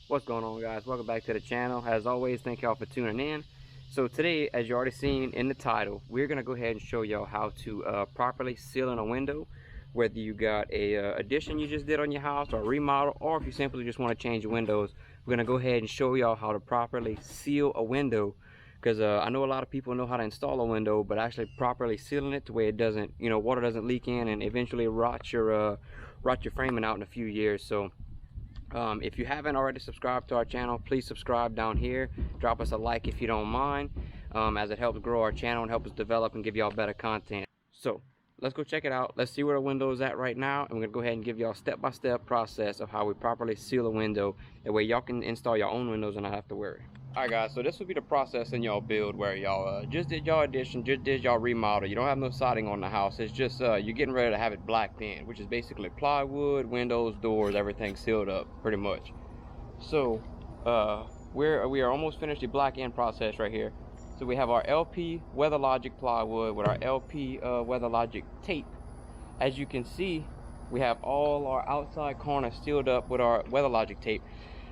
What's going on, guys? Welcome back to the channel. As always, thank y'all for tuning in. So today, as you already seen in the title, we're going to go ahead and show y'all how to properly seal in a window, whether you got a addition you just did on your house or a remodel, or if you simply just want to change your windows. We're going to go ahead and show y'all how to properly seal a window, because I know a lot of people know how to install a window, but actually properly sealing it to where it doesn't, water doesn't leak in and eventually rot your framing out in a few years. So if you haven't already subscribed to our channel, please subscribe down here. Drop us a like if you don't mind, as it helps grow our channel and help us develop and give y'all better content. So let's go check it out. Let's see where the window is at right now, and we're gonna go ahead and give y'all step-by-step process of how we properly seal a window. That way y'all can install your own windows and not have to worry. Alright guys, so this will be the process in y'all build where y'all just did y'all addition, just did y'all remodel. You don't have no siding on the house. It's just you're getting ready to have it blacked in, which is basically plywood, windows, doors, everything sealed up pretty much. So we are almost finished the black in process right here. So we have our LP WeatherLogic plywood with our LP WeatherLogic tape. As you can see, we have all our outside corners sealed up with our WeatherLogic tape.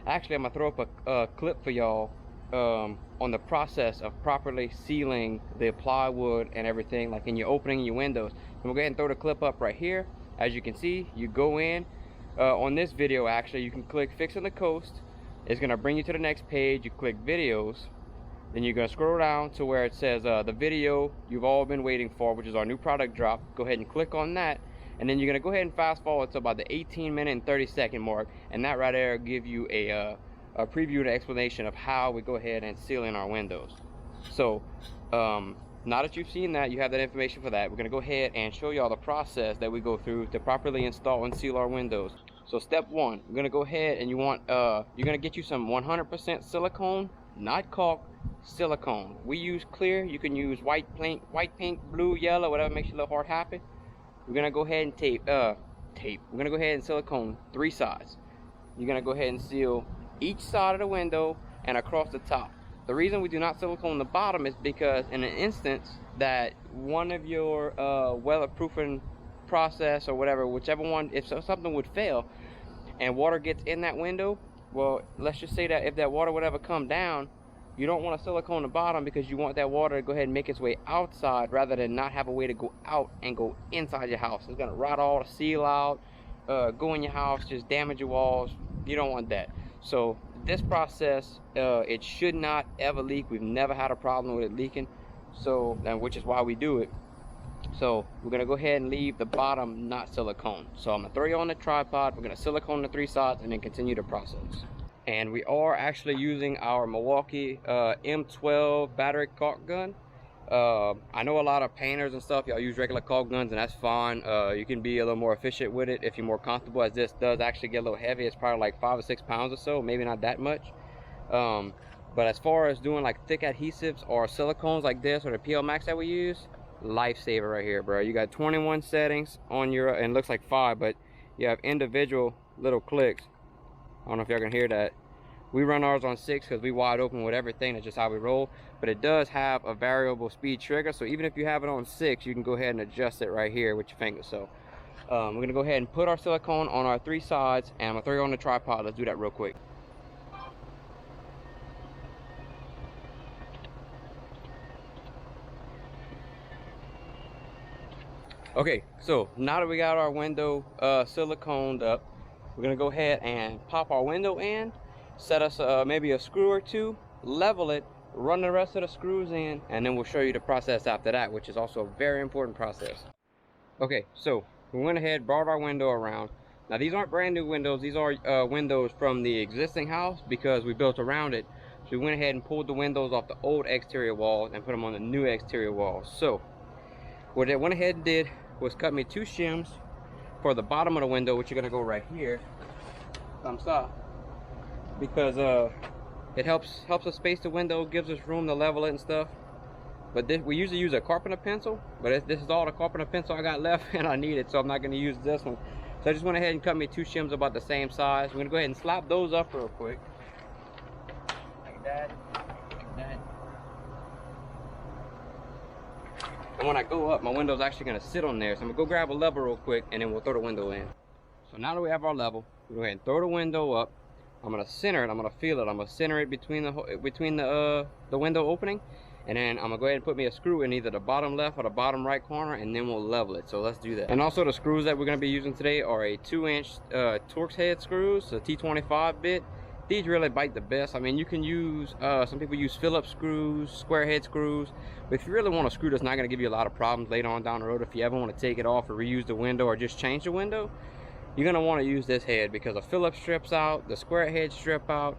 Actually, I'm gonna throw up a clip for y'all on the process of properly sealing the plywood and everything, like in your opening your windows. And we'll go ahead and throw the clip up right here. As you can see, you go in on this video. Actually, you can click Fixing the Coast. It's gonna bring you to the next page. You click videos, then you're gonna scroll down to where it says the video you've all been waiting for, which is our new product drop. Go ahead and click on that, and then you're gonna go ahead and fast forward to about the 18-minute and 30-second mark, and that right there will give you a preview and explanation of how we go ahead and seal in our windows. So now that you've seen that, you have that information for that. We're gonna go ahead and show y'all the process that we go through to properly install and seal our windows. So step one, we're gonna go ahead and you're gonna get you some 100% silicone, not caulk, silicone. We use clear. You can use white paint, blue, yellow, whatever makes your little heart happy. We're gonna go ahead and we're gonna go ahead and silicone 3 sides. You're gonna go ahead and seal each side of the window and across the top. The reason we do not silicone the bottom is because in an instance that one of your weatherproofing process or whatever, whichever one, if something would fail and water gets in that window, well, let's just say that if that water would ever come down, you don't want to silicone the bottom because you want that water to go ahead and make its way outside rather than not have a way to go out and go inside your house. It's gonna rot all the seal out, go in your house, just damage your walls. You don't want that. So this process, it should not ever leak. We've never had a problem with it leaking, so, and which is why we do it. So we're gonna go ahead and leave the bottom not silicone. So I'm gonna throw you on the tripod. We're gonna silicone the 3 sides and then continue the process. And we are actually using our Milwaukee M12 battery caulk gun. I know a lot of painters and stuff, y'all use regular caulk guns, and that's fine. You can be a little more efficient with it if you're more comfortable, as this does actually get a little heavy. It's probably like 5 or 6 pounds or so, maybe not that much. But as far as doing like thick adhesives or silicones like this or the PL Max that we use, lifesaver right here, bro. You got 21 settings on your, and it looks like 5, but you have individual little clicks. I don't know if y'all can hear that. We run ours on 6 because we wide open with everything. That's just how we roll. But it does have a variable speed trigger, so even if you have it on 6, you can go ahead and adjust it right here with your finger. So we're gonna go ahead and put our silicone on our 3 sides, and I'm gonna throw you on the tripod. Let's do that real quick. Okay, so now that we got our window siliconed up, we're gonna go ahead and pop our window in, set us maybe a screw or 2, level it, run the rest of the screws in, and then we'll show you the process after that, which is also a very important process. Okay, so we went ahead, brought our window around. Now these aren't brand new windows, these are windows from the existing house because we built around it. So we went ahead and pulled the windows off the old exterior walls and put them on the new exterior walls. So what I went ahead and did was cut me 2 shims for the bottom of the window, which are gonna go right here. Thumbs up, because it helps us space the window, gives us room to level it and stuff. But we usually use a carpenter pencil, but this is all the carpenter pencil I got left and I need it, so I'm not gonna use this one. So I just went ahead and cut me 2 shims about the same size. We're gonna go ahead and slap those up real quick, like that, like that. And when I go up, my window's actually gonna sit on there. So I'm gonna go grab a level real quick and then we'll throw the window in. So now that we have our level, we'll go ahead and throw the window up. I'm gonna center it. I'm gonna feel it. I'm gonna center it between the window opening, and then I'm gonna go ahead and put me a screw in either the bottom left or the bottom right corner, and then we'll level it. So let's do that. And also the screws that we're gonna be using today are a 2-inch Torx head screws, so T25 bit. These really bite the best. I mean, you can use, some people use Phillips screws, square head screws. But if you really want a screw that's not gonna give you a lot of problems later on down the road, if you ever wanna take it off or reuse the window or just change the window, you're gonna wanna use this head because the Phillips strips out, the square head strip out.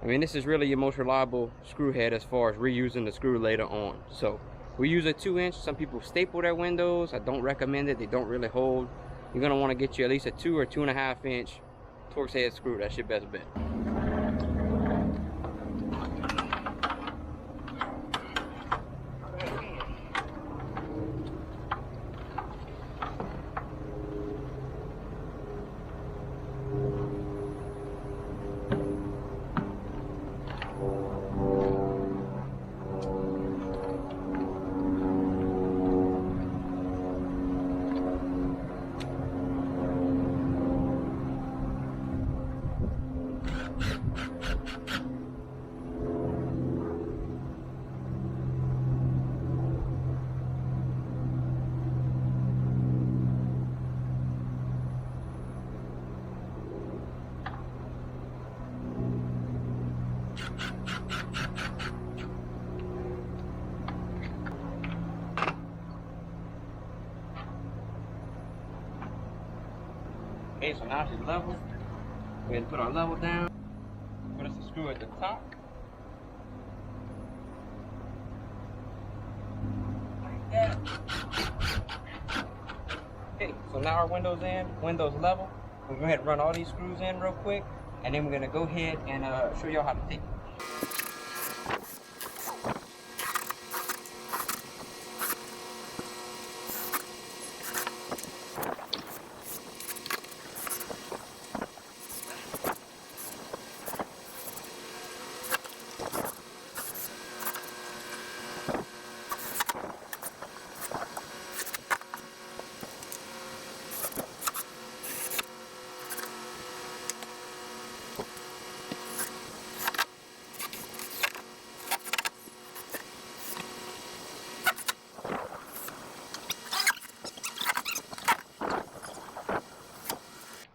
I mean, this is really your most reliable screw head as far as reusing the screw later on. So we use a 2-inch. Some people staple their windows. I don't recommend it. They don't really hold. You're gonna wanna get you at least a 2 or 2.5 inch Torx head screw. That's your best bet. Okay, so now she's level. Go ahead and put our level down. Put us a screw at the top. Like that. Okay, so now our window's in, window's level. We'll go ahead and run all these screws in real quick, and then we're gonna go ahead and show y'all how to tape.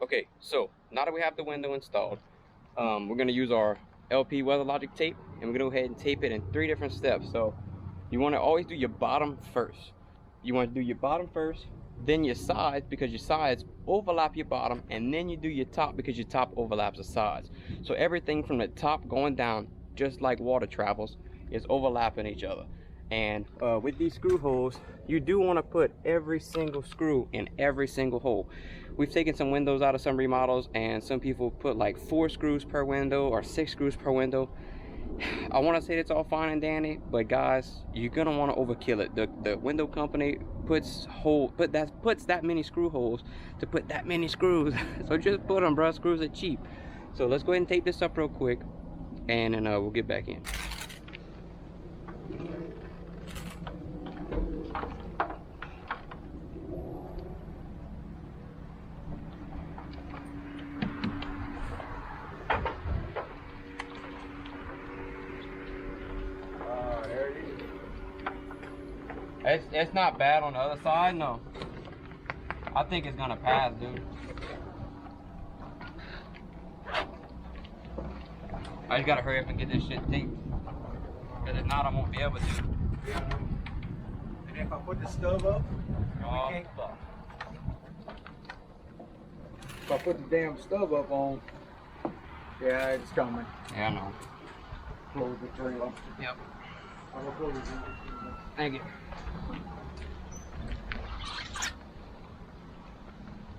Okay, so now that we have the window installed, we're gonna use our LP WeatherLogic tape, and we're gonna go ahead and tape it in 3 different steps. So you wanna always do your bottom first. You wanna do your bottom first, then your sides, because your sides overlap your bottom, and then you do your top because your top overlaps the sides. So everything from the top going down, just like water travels, is overlapping each other. And with these screw holes, you do want to put every single screw in every single hole. We've taken some windows out of some remodels, and some people put like 4 screws per window or 6 screws per window. I want to say it's all fine and dandy, but guys, you're gonna want to overkill it. The window company puts that many screw holes to put that many screws. So just put them, bro. Screws are cheap. So let's go ahead and tape this up real quick, and then we'll get back in. It's not bad on the other side, no. I think it's gonna pass, dude. I just gotta hurry up and get this shit taped, because if not, I won't be able to. And if I put the stove up, we can't fuck. If I put the damn stove up on, yeah, it's coming. Yeah, I know. Close the trailer. Yep. I'm gonna close it. Thank you.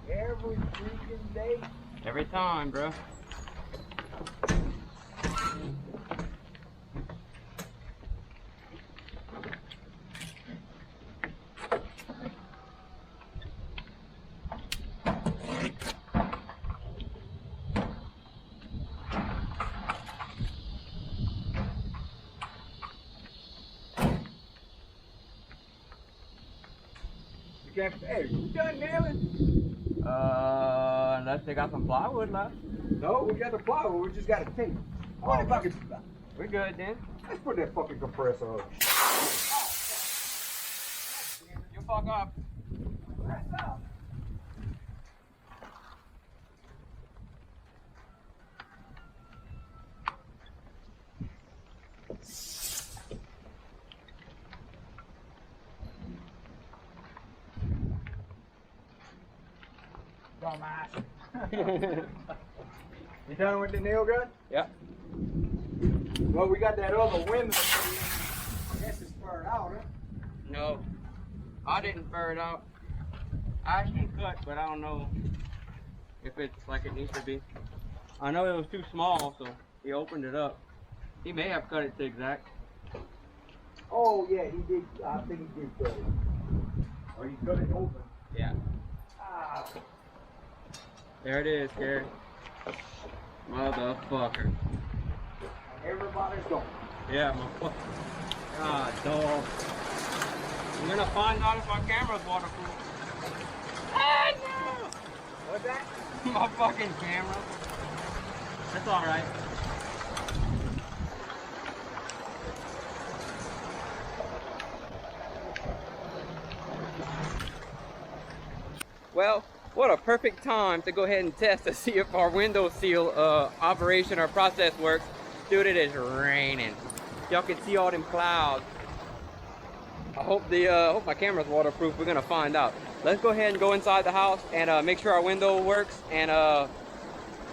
Every freaking day. Every time, bro. Hey, you done nailing? Unless they got some plywood left. No, we got the plywood. We just got to tape. What the fuck is that? We're good then. Let's put that fucking compressor up. You fuck up. You done with the nail gun? Yep. Well, we got that other window. I guess it's burned out, huh? No, I didn't burn it out. I actually cut, but I don't know if it's like it needs to be. I know it was too small, so he opened it up. He may have cut it to exact. Oh, yeah, he did. I think he did cut it. Or he cut it open. Yeah. Ah. There it is, Gary. Motherfucker. Everybody's going. Yeah, my God, dog. I'm gonna find out if my camera's waterproof. Ah, no! What's that? My fucking camera. That's alright. Well, what a perfect time to go ahead and test to see if our window seal operation or process works. Dude, it is raining. Y'all can see all them clouds. I hope hope my camera's waterproof. We're gonna find out. Let's go ahead and go inside the house and make sure our window works. And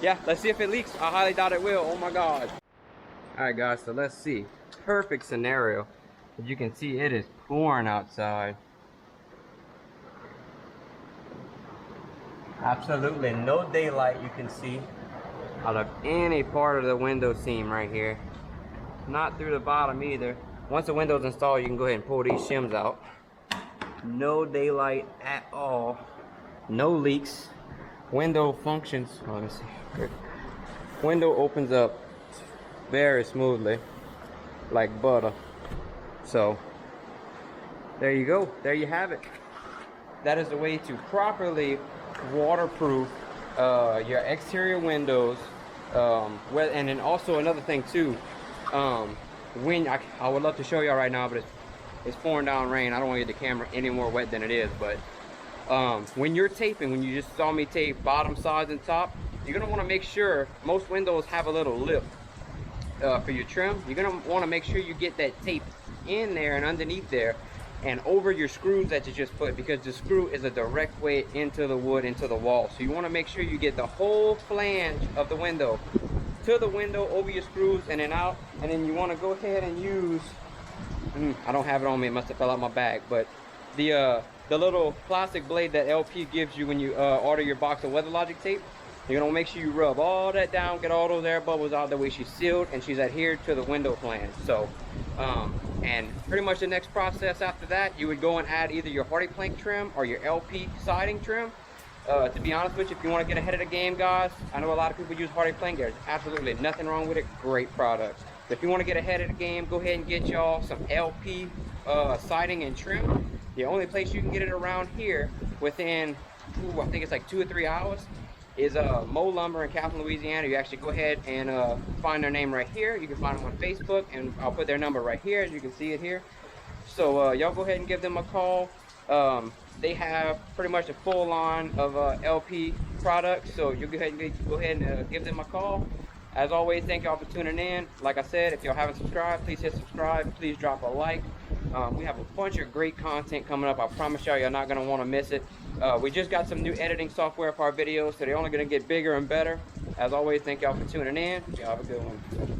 yeah, let's see if it leaks. I highly doubt it will. Oh my God. All right, guys. So let's see. Perfect scenario. As you can see, it is pouring outside. Absolutely no daylight you can see out of any part of the window seam right here. Not through the bottom either. Once the window's installed, you can go ahead and pull these shims out. No daylight at all. No leaks. Window functions. Oh, let me see. Good. Window opens up very smoothly, like butter. So there you go. There you have it. That is the way to properly waterproof your exterior windows. And then also another thing too. When I would love to show y'all right now, but it's pouring down rain. I don't want to get the camera any more wet than it is. But when you're taping, when you just saw me tape bottom, sides, and top, you're gonna want to make sure most windows have a little lip for your trim. You're gonna want to make sure you get that tape in there and underneath there and over your screws that you just put, because the screw is a direct way into the wood, into the wall. So you want to make sure you get the whole flange of the window to the window, over your screws, and then out. And then you want to go ahead and use, I don't have it on me, it must have fell out my bag, but the little plastic blade that LP gives you when you order your box of WeatherLogic tape. You're gonna make sure you rub all that down, get all those air bubbles out. That way she's sealed and she's adhered to the window flange. So and pretty much the next process after that, you would go and add either your Hardy Plank trim or your LP siding trim. To be honest with you, if you want to get ahead of the game, guys, I know a lot of people use Hardy Plank. There's absolutely nothing wrong with it. Great product. But if you want to get ahead of the game, go ahead and get y'all some LP siding and trim. The only place you can get it around here within, I think it's like 2 or 3 hours, is Mo Lumber in Captain, Louisiana. You actually go ahead and find their name right here. You can find them on Facebook, and I'll put their number right here, as you can see it here. So y'all go ahead and give them a call. They have pretty much a full line of LP products, so you go ahead and give them a call. As always, thank y'all for tuning in. Like I said, if y'all haven't subscribed, please hit subscribe. Please drop a like. We have a bunch of great content coming up. I promise y'all, you're not going to want to miss it. We just got some new editing software for our videos, so they're only going to get bigger and better. As always, thank y'all for tuning in. Y'all have a good one.